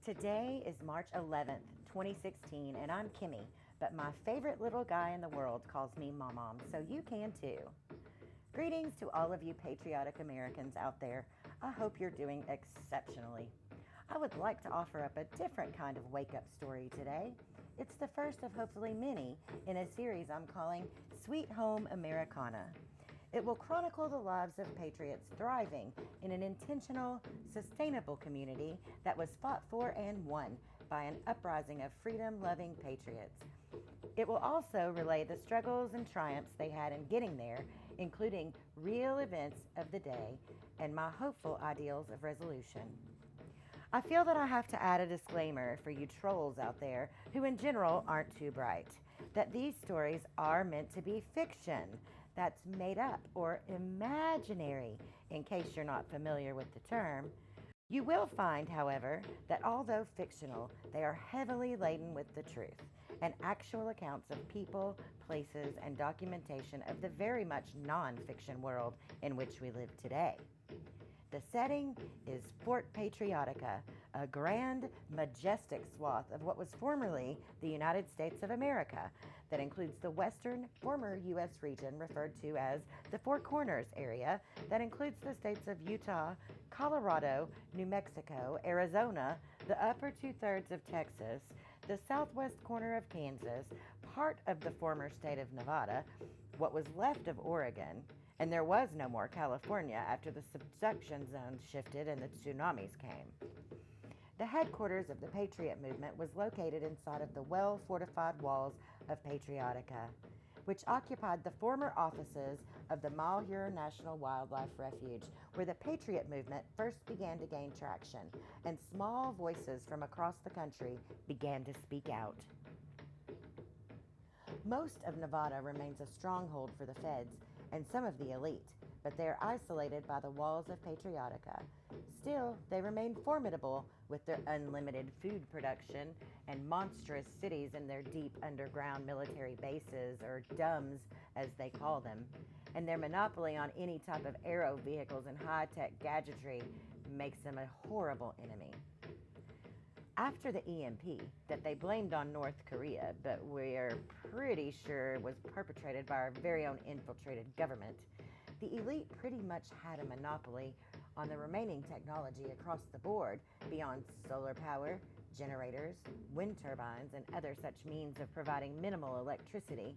Today is March 11th, 2016, and I'm Kimmy, but my favorite little guy in the world calls me Mom, so you can too. Greetings to all of you patriotic Americans out there. I hope you're doing exceptionally. I would like to offer up a different kind of wake-up story today. It's the first of hopefully many in a series I'm calling Sweet Home Americana. It will chronicle the lives of patriots thriving in an intentional, sustainable community that was fought for and won by an uprising of freedom-loving patriots. It will also relay the struggles and triumphs they had in getting there, including real events of the day and my hopeful ideals of resolution. I feel that I have to add a disclaimer for you trolls out there who in general aren't too bright, that these stories are meant to be fiction that's made up or imaginary, in case you're not familiar with the term. You will find, however, that although fictional, they are heavily laden with the truth and actual accounts of people, places, and documentation of the very much non-fiction world in which we live today. The setting is Fort Patriotica, a grand, majestic swath of what was formerly the United States of America that includes the western, former U.S. region referred to as the Four Corners area that includes the states of Utah, Colorado, New Mexico, Arizona, the upper two-thirds of Texas, the southwest corner of Kansas, part of the former state of Nevada, what was left of Oregon, and there was no more California after the subduction zone shifted and the tsunamis came. The headquarters of the Patriot movement was located inside of the well-fortified walls of Patriotica, which occupied the former offices of the Malheur National Wildlife Refuge, where the Patriot movement first began to gain traction, and small voices from across the country began to speak out. Most of Nevada remains a stronghold for the feds and some of the elite, but they are isolated by the walls of Patriotica. Still, they remain formidable with their unlimited food production and monstrous cities in their deep underground military bases, or DUMS as they call them, and their monopoly on any type of aero vehicles and high-tech gadgetry makes them a horrible enemy. After the EMP that they blamed on North Korea, but we're pretty sure was perpetrated by our very own infiltrated government, the elite pretty much had a monopoly on the remaining technology across the board beyond solar power, generators, wind turbines, and other such means of providing minimal electricity,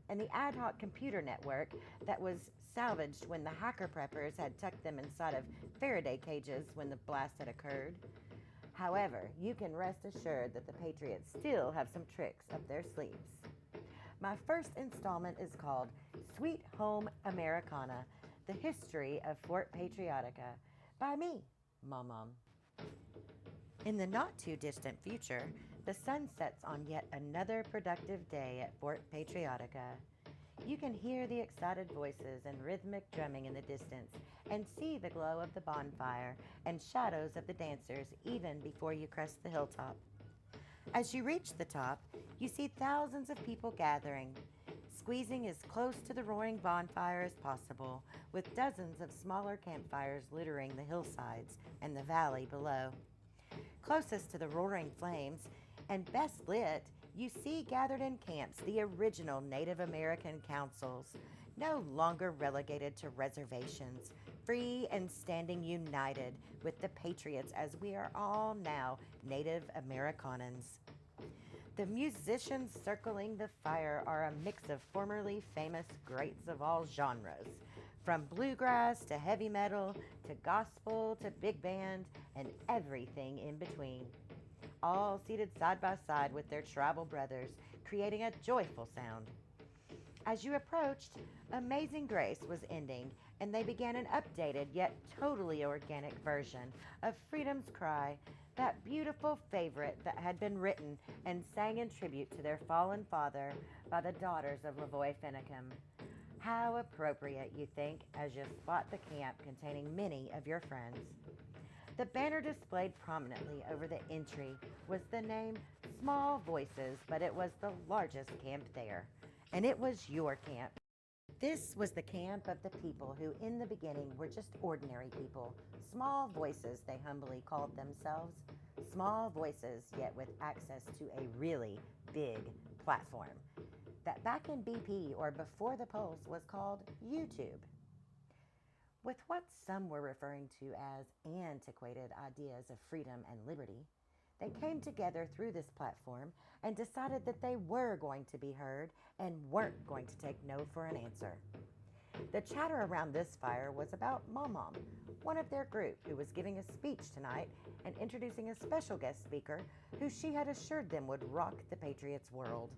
and the ad hoc computer network that was salvaged when the hacker preppers had tucked them inside of Faraday cages when the blast had occurred. However, you can rest assured that the Patriots still have some tricks up their sleeves. My first installment is called Sweet Home Americana, The History of Fort Patriotica, by me, Mom. In the not-too-distant future, the sun sets on yet another productive day at Fort Patriotica. You can hear the excited voices and rhythmic drumming in the distance and see the glow of the bonfire and shadows of the dancers even before you crest the hilltop. As you reach the top, you see thousands of people gathering, squeezing as close to the roaring bonfire as possible, with dozens of smaller campfires littering the hillsides and the valley below. Closest to the roaring flames, and best lit, you see gathered in camps the original Native American councils, no longer relegated to reservations, free and standing united with the Patriots as we are all now Native Americanans. The musicians circling the fire are a mix of formerly famous greats of all genres, from bluegrass to heavy metal to gospel to big band and everything in between, all seated side by side with their tribal brothers, creating a joyful sound. As you approached, Amazing Grace was ending, and they began an updated yet totally organic version of Freedom's Cry, that beautiful favorite that had been written and sang in tribute to their fallen father by the daughters of Lavoy Finicum. How appropriate, you think, as you spot the camp containing many of your friends. The banner displayed prominently over the entry was the name Small Voices, but it was the largest camp there, and it was your camp. This was the camp of the people who in the beginning were just ordinary people, small voices they humbly called themselves, small voices yet with access to a really big platform that back in BP or before the Pulse was called YouTube. With what some were referring to as antiquated ideas of freedom and liberty, they came together through this platform and decided that they were going to be heard and weren't going to take no for an answer. The chatter around this fire was about Mom, one of their group who was giving a speech tonight and introducing a special guest speaker who she had assured them would rock the Patriots' world.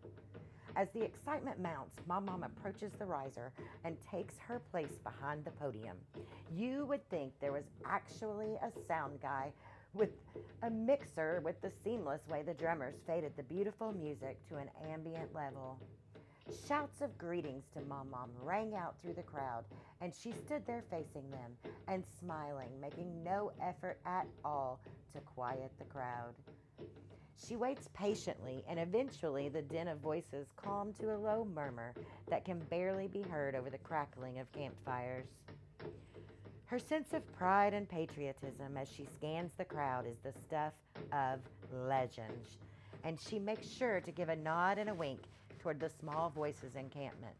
As the excitement mounts, Mom approaches the riser and takes her place behind the podium. You would think there was actually a sound guy with a mixer with the seamless way the drummers faded the beautiful music to an ambient level. Shouts of greetings to Mom rang out through the crowd, and she stood there facing them and smiling, making no effort at all to quiet the crowd. She waits patiently, and eventually the din of voices calm to a low murmur that can barely be heard over the crackling of campfires. Her sense of pride and patriotism as she scans the crowd is the stuff of legends, and she makes sure to give a nod and a wink toward the Small Voices encampment,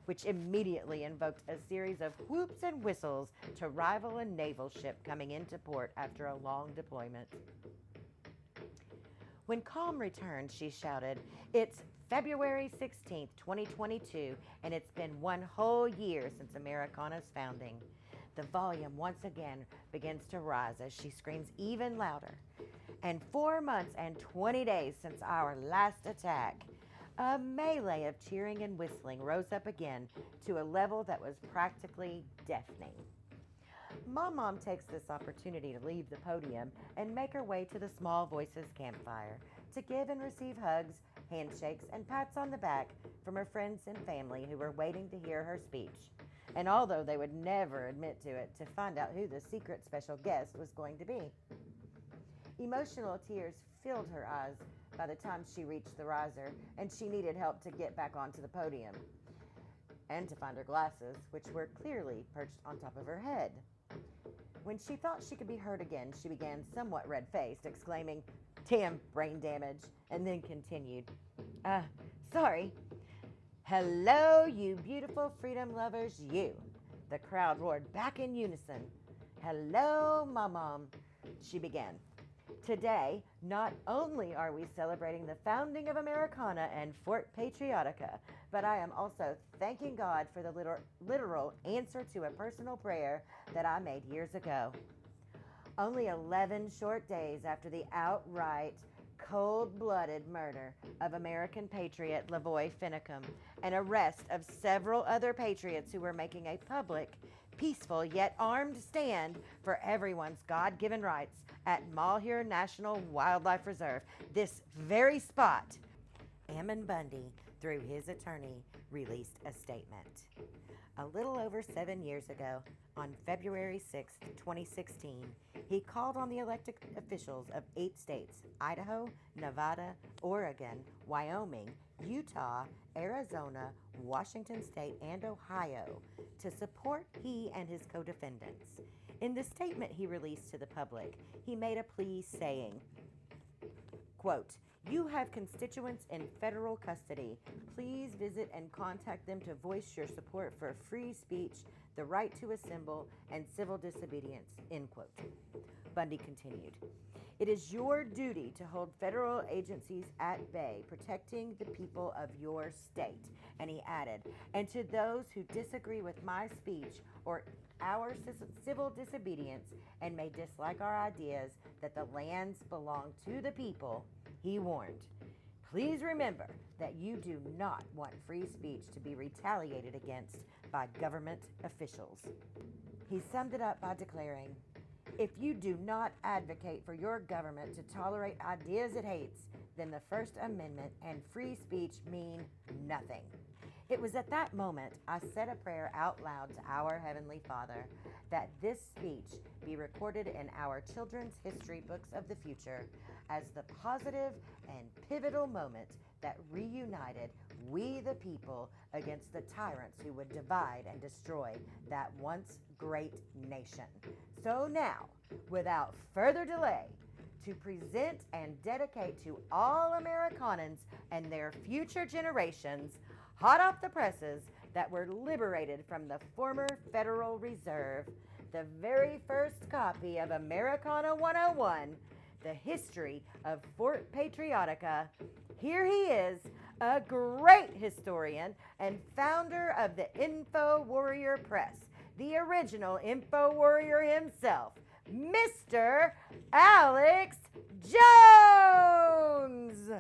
which immediately invoked a series of whoops and whistles to rival a naval ship coming into port after a long deployment. When calm returned, she shouted, "It's February 16th, 2022, and it's been one whole year since Americana's founding." The volume once again begins to rise as she screams even louder. "And 4 months and 20 days since our last attack." A melee of cheering and whistling rose up again to a level that was practically deafening. Mom takes this opportunity to leave the podium and make her way to the Small Voices campfire to give and receive hugs, handshakes, and pats on the back from her friends and family who were waiting to hear her speech. And although they would never admit to it, to find out who the secret special guest was going to be. Emotional tears filled her eyes by the time she reached the riser, and she needed help to get back onto the podium and to find her glasses, which were clearly perched on top of her head. When she thought she could be heard again, she began somewhat red-faced, exclaiming, "Damn brain damage," and then continued, Sorry. "Hello, you beautiful freedom lovers, you." The crowd roared back in unison. "Hello, Mom," she began. "Today, not only are we celebrating the founding of Americana and Fort Patriotica, but I am also thanking God for the literal answer to a personal prayer that I made years ago. Only 11 short days after the outright, cold-blooded murder of American patriot Lavoy Finicum and arrest of several other patriots who were making a public, peaceful yet armed stand for everyone's God-given rights at Malheur National Wildlife Reserve, this very spot, Ammon Bundy, through his attorney, released a statement. A little over 7 years ago, on February 6, 2016, he called on the elected officials of 8 states, Idaho, Nevada, Oregon, Wyoming, Utah, Arizona, Washington State, and Ohio to support he and his co-defendants. In the statement he released to the public, he made a plea saying, quote, "You have constituents in federal custody. Please visit and contact them to voice your support for free speech, the right to assemble, and civil disobedience," end quote. Bundy continued, "It is your duty to hold federal agencies at bay, protecting the people of your state." And he added, "And to those who disagree with my speech or our civil disobedience and may dislike our ideas that the lands belong to the people," he warned, "please remember that you do not want free speech to be retaliated against by government officials." He summed it up by declaring, "If you do not advocate for your government to tolerate ideas it hates, then the First Amendment and free speech mean nothing." It was at that moment I said a prayer out loud to our Heavenly Father that this speech be recorded in our children's history books of the future as the positive and pivotal moment that reunited we the people against the tyrants who would divide and destroy that once great nation. So now, without further delay, to present and dedicate to all Americanans and their future generations, hot off the presses that were liberated from the former Federal Reserve, the very first copy of Americana 101, the history of Fort Patriotica. Here he is, a great historian and founder of the Info Warrior Press, the original Info Warrior himself, Mr. Alex Jones.